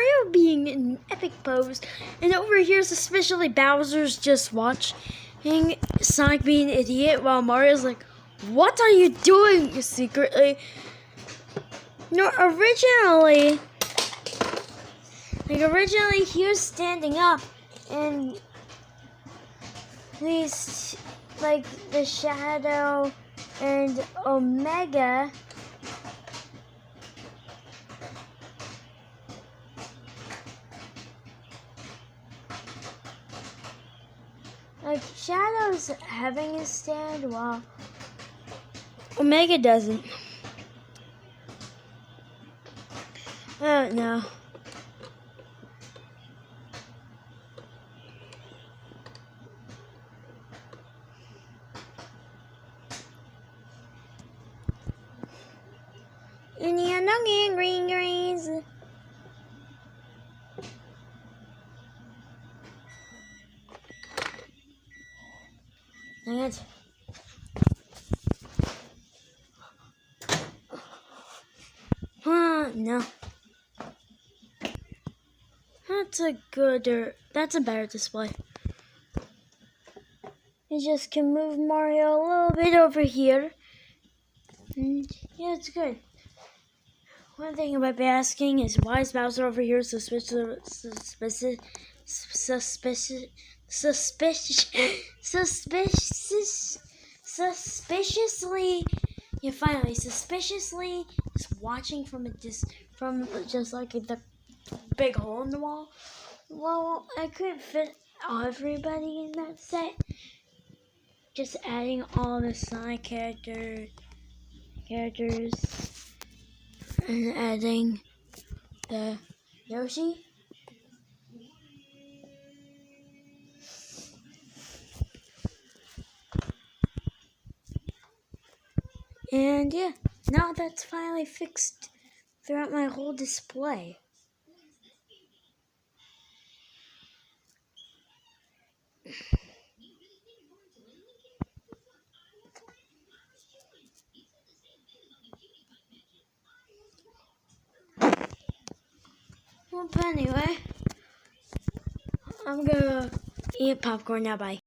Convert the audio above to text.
Mario being in an epic pose, and over here suspiciously Bowser's just watching Sonic being an idiot while Mario's like, "What are you doing?" secretly. No, originally he was standing up, and these, like, the Shadow and Omega like Shadow's having a stand while Omega doesn't. I don't know. Green greens. Dang it. No. That's a better display. You just can move Mario a little bit over here. And yeah, it's good. One thing I might be asking is, why is Bowser over here suspiciously? Yeah, finally, suspiciously just watching from just like the big hole in the wall. Well, I couldn't fit everybody in that set. Just adding all the Sonic characters and adding the Yoshi. And yeah, now that's finally fixed throughout my whole display. Well, but anyway, I'm gonna eat popcorn now. Bye.